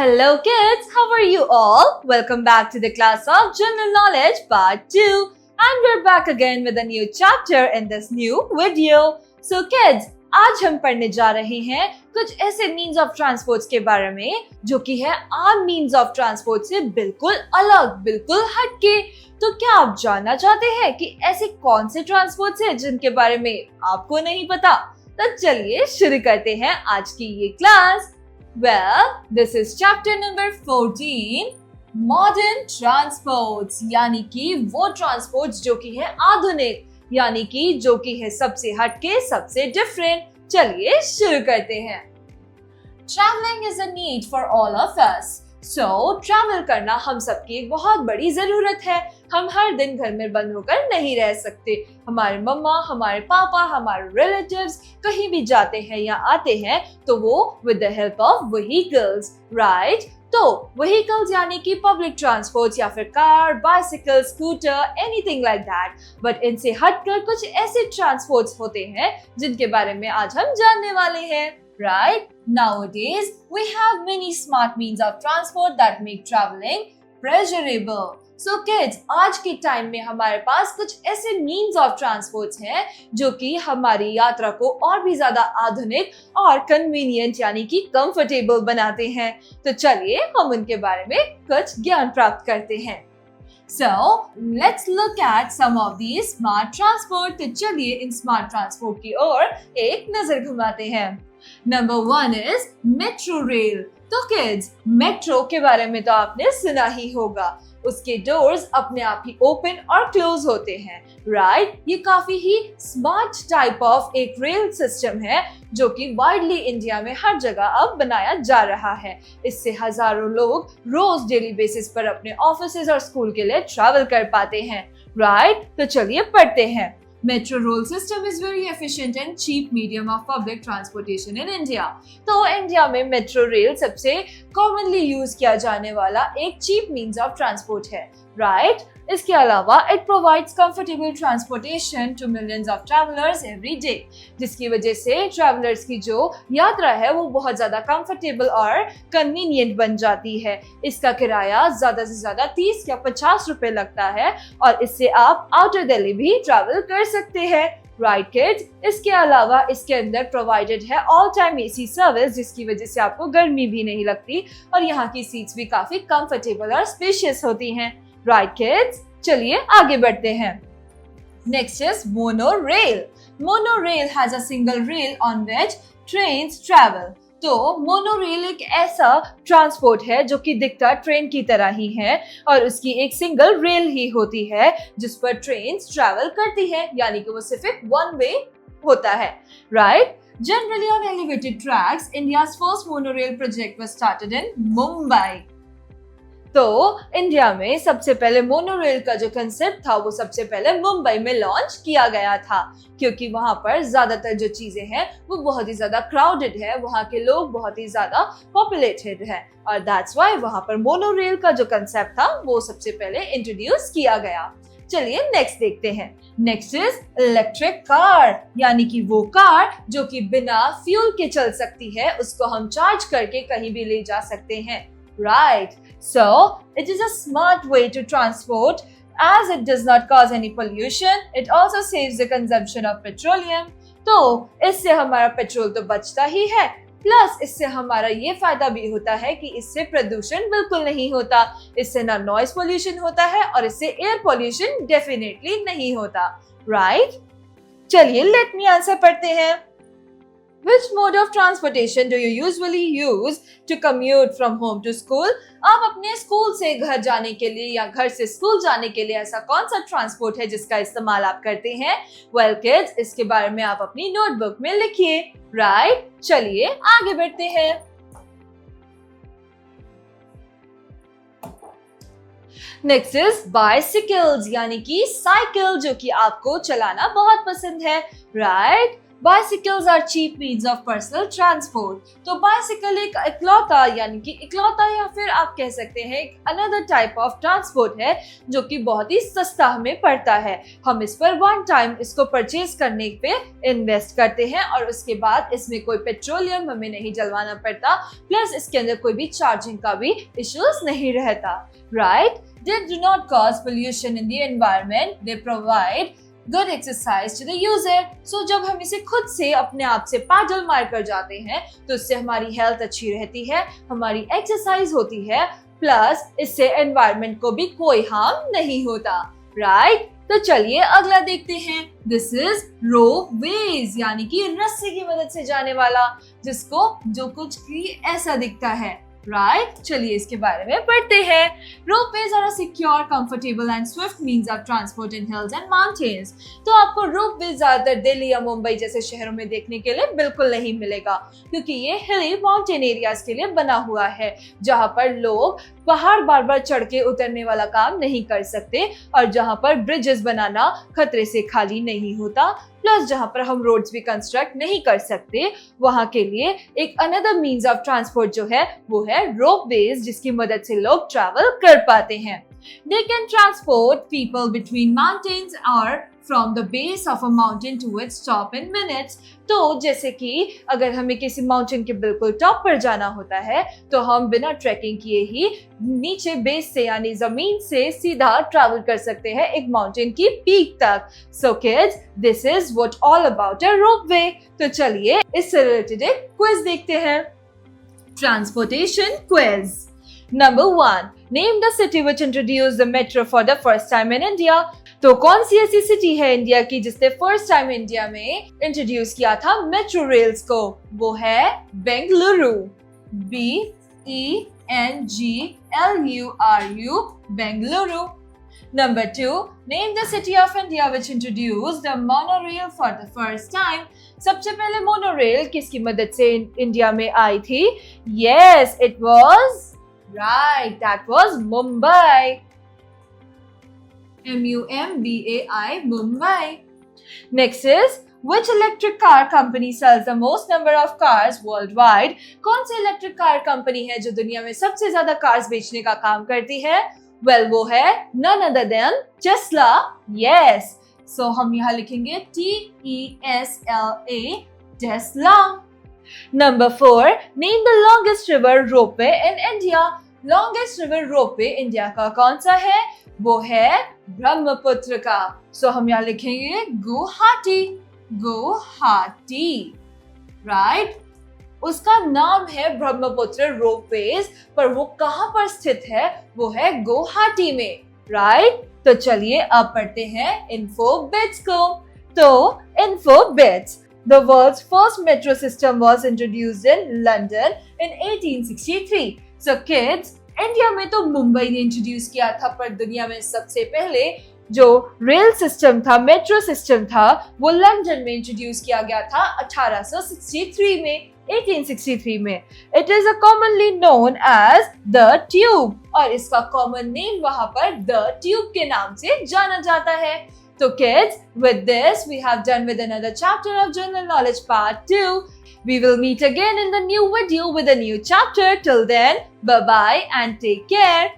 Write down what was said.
Hello kids, how are you all? Welcome back to the class of General Knowledge Part 2 and we're back again with a new chapter in this new video. So kids, आज हम पढ़ने जा रहे हैं कुछ ऐसे means of transport के बारे में जो कि है आम मीन्स ऑफ ट्रांसपोर्ट से बिल्कुल अलग, बिल्कुल हटके। तो क्या आप जानना चाहते हैं कि ऐसे कौन से ट्रांसपोर्ट हैं जिनके बारे में आपको नहीं पता? तो चलिए शुरू करते हैं आज की ये class. Well, this is chapter number 14, modern transports, यानी कि वो ट्रांसपोर्ट्स जो कि है आधुनिक, यानी कि जो कि है सबसे हटके, सबसे डिफरेंट। चलिए शुरू करते हैं। Traveling is a need for all of us. So, travel करना हम सबकी एक बहुत बड़ी जरूरत है। हम हर दिन घर में बंद होकर नहीं रह सकते। हमारे मम्मा, हमारे पापा, हमारे रिलेटिव्स कहीं भी जाते हैं या आते हैं तो वो with the help of vehicles, right? तो व्हीकल्स यानी कि पब्लिक ट्रांसपोर्ट या फिर car, bicycle, scooter, anything like that. But इनसे हटकर कुछ ऐसे ट्रांसपोर्ट्स होते हैं जिनके बारे में आज हम जानने वाले हैं, right? Nowadays, we have many smart means of transport that make traveling pleasurable. So kids, आज के टाइम में हमारे पास कुछ ऐसे means of transport हैं जो कि हमारी यात्रा को और भी ज्यादा आधुनिक और convenient यानी कि comfortable बनाते हैं। तो चलिए हम उनके बारे में कुछ ज्ञान प्राप्त करते हैं। So, let's look at some of these smart transport. तो चलिए इन smart transport की ओर एक नजर घुमाते हैं। Number 1 is metro rail. तो kids, मेट्रो के बारे में तो आपने सुना ही होगा। उसके डोर्स अपने आप ही ओपन और क्लोज होते हैं, राइट? ये काफी ही स्मार्ट टाइप ऑफ एक रेल सिस्टम है जो कि वाइडली इंडिया में हर जगह अब बनाया जा रहा है। इससे हजारों लोग रोज डेली बेसिस पर अपने ऑफिस और स्कूल के लिए ट्रैवल कर पाते हैं, राइट? तो चलिए पढ़ते हैं। Metro rail system is very efficient and cheap medium of public transportation in India. तो इंडिया में मेट्रो रेल सबसे कॉमनली यूज किया जाने वाला एक चीप मीन्स ऑफ ट्रांसपोर्ट है, राइट? इसके अलावा it provides comfortable transportation to millions of travellers every day, जिसकी वजह से ट्रैवलर्स की जो यात्रा है वो बहुत ज्यादा कंफर्टेबल और कन्वीनियंट बन जाती है। इसका किराया ज्यादा से ज्यादा 30 या 50 रुपए लगता है और इससे आप आउटर दिल्ली भी ट्रैवल कर सकते हैं, राइट किड्स? इसके अलावा इसके अंदर प्रोवाइडेड है ऑल टाइम एसी सर्विस, जिसकी वजह से आपको गर्मी भी नहीं लगती और यहाँ की सीट्स भी काफी कंफर्टेबल और स्पेशियस होती हैं, राइट किड्स? चलिए आगे बढ़ते हैं। Next is monorail. Monorail has a single rail on which trains travel. तो मोनोरेल एक ऐसा ट्रांसपोर्ट है जो कि दिखता ट्रेन की तरह ही है और उसकी एक सिंगल रेल ही होती है जिस पर ट्रेन्स ट्रैवल करती है, यानी कि वो सिर्फ एक वन वे होता है, right? Generally on elevated tracks, India's first monorail project was started in Mumbai. तो इंडिया में सबसे पहले मोनोरेल का जो कंसेप्ट था वो सबसे पहले मुंबई में लॉन्च किया गया था, क्योंकि वहां पर ज्यादातर जो चीजें हैं वो बहुत ही ज्यादा क्राउडेड है, वहां के लोग बहुत ही ज्यादा पॉपुलेटेड है और दैट्स व्हाई वहां पर मोनोरेल का जो कंसेप्ट था वो सबसे पहले इंट्रोड्यूस किया गया। चलिए नेक्स्ट देखते हैं। नेक्स्ट इज इलेक्ट्रिक कार, यानी कि वो कार जो कि बिना फ्यूल के चल सकती है, उसको हम चार्ज करके कहीं भी ले जा सकते हैं, right? So, it is a smart way to transport as it does not cause any pollution. It also saves the consumption of petroleum. तो इससे हमारा पेट्रोल तो बचता ही है, प्लस इससे हमारा ये फायदा भी होता है कि इससे प्रदूषण बिल्कुल नहीं होता, इससे ना नॉइस पोल्यूशन होता है और इससे एयर पोल्यूशन डेफिनेटली नहीं होता, राइट? चलिए लेट मी आंसर पढ़ते हैं। Which mode of transportation do you usually use to commute from home to school? आप अपने स्कूल से घर जाने के लिए या घर से स्कूल जाने के लिए ऐसा कौन सा ट्रांसपोर्ट है जिसका इस्तेमाल आप करते हैं? Well kids, इसके बारे में आप अपनी नोटबुक में लिखिए, राइट? चलिए आगे बढ़ते हैं। नेक्स्ट इज बाइसिकल्स, यानी कि साइकिल जो कि आपको चलाना बहुत पसंद है, right? Bicycles are cheap means of personal transport. तो bicycle एक इकलौता यानी कि इकलौता या फिर आप कह सकते हैं एक another type of transport है जो कि बहुत ही सस्ता हमें पड़ता है। हम इस पर one time इसको परचेज करने पे इन्वेस्ट करते हैं और उसके बाद इसमें कोई पेट्रोलियम हमें नहीं जलवाना पड़ता, प्लस इसके अंदर कोई भी चार्जिंग का भी इश्यूज नहीं रहता, right? They do not cause pollution in the environment. They provide good exercise to the user. So जब हम इसे खुद से अपने आप से पैडल मार कर जाते हैं तो इससे हमारी हेल्थ अच्छी रहती है, हमारी एक्सरसाइज होती है, प्लस इससे एनवायरनमेंट को भी कोई हार्म नहीं होता, राइट? तो चलिए अगला देखते हैं। दिस इज रोपवेज यानी कि रस्सी की मदद से जाने वाला, जिसको जो कुछ भी ऐसा दिखता है, राइट? चलिए इसके बारे में पढ़ते हैं। Ropeways are a secure, comfortable and swift means of transport in hills and mountains. तो आपको रोपवेज ज्यादातर दिल्ली या मुंबई जैसे शहरों में देखने के लिए बिल्कुल नहीं मिलेगा, क्योंकि ये हिली माउंटेन एरियाज के लिए बना हुआ है, जहां पर लोग पहाड़ बार बार चढ़ के उतरने वाला काम नहीं कर सकते और जहां पर ब्रिजेस बनाना खतरे से खाली नहीं होता, प्लस जहां पर हम रोड्स भी कंस्ट्रक्ट नहीं कर सकते, वहां के लिए एक अनदर मींस ऑफ ट्रांसपोर्ट जो है वो है रोपवेज, जिसकी मदद से लोग ट्रैवल कर पाते हैं। They can transport people between mountains or from the base of a mountain to its top in minutes. तो जैसे कि अगर हमें किसी माउंटेन के बिल्कुल टॉप पर जाना होता है तो हम बिना ट्रैकिंग किए ही नीचे बेस से यानी जमीन से सीधा ट्रैवल कर सकते हैं एक माउंटेन की पीक तक। So kids, this is what all about a ropeway. तो चलिए इससे रिलेटेड एक क्विज देखते हैं। Transportation quiz. Number 1. Name the city which introduced the metro for the first time in India. तो कौन सी ऐसी सिटी है इंडिया की जिसने फर्स्ट टाइम इंडिया में इंट्रोड्यूस किया था मेट्रो रेल्स को? वो है Bengaluru. BENGLURU, Bengaluru. Number 2. Name the city of India which introduced the monorail for the first time. सबसे पहले मोनोरेल किसकी मदद से इंडिया में आई थी? Yes, it was right. That was Mumbai. MUMBAI, Mumbai. Next is, which electric car company sells the most number of cars worldwide? कौन सी electric car company है जो दुनिया में सबसे ज्यादा कार्स बेचने का काम करती है? Well, वो है none other than Tesla. Yes. So हम यहाँ लिखेंगे TESLA, Tesla. Number 4. Name the longest river ropeway in India. Longest river ropeway India का कौन सा है? वो है ब्रह्मपुत्र का। So हम यहाँ लिखेंगे गुवाहाटी, गुवाहाटी, राइट? उसका नाम है ब्रह्मपुत्र रोपवेज, पर वो कहाँ पर स्थित है? वो है गुवाहाटी में, राइट? तो चलिए अब पढ़ते हैं इन्फो बिट्स को। तो info bits. The world's first metro system was introduced in London in 1863. So kids, India में तो मुंबई ने इंट्रोड्यूस किया था, पर दुनिया में सबसे पहले जो रेल सिस्टम था, मेट्रो सिस्टम था, वो लंदन में इंट्रोड्यूस किया गया था 1863 में, 1863 में। It is a commonly known as the tube, और इसका कॉमन नेम वहां पर the tube के नाम से जाना जाता है। So kids, with this we have done with another chapter of General Knowledge Part 2. We will meet again in the new video with a new chapter. Till then, bye-bye and take care.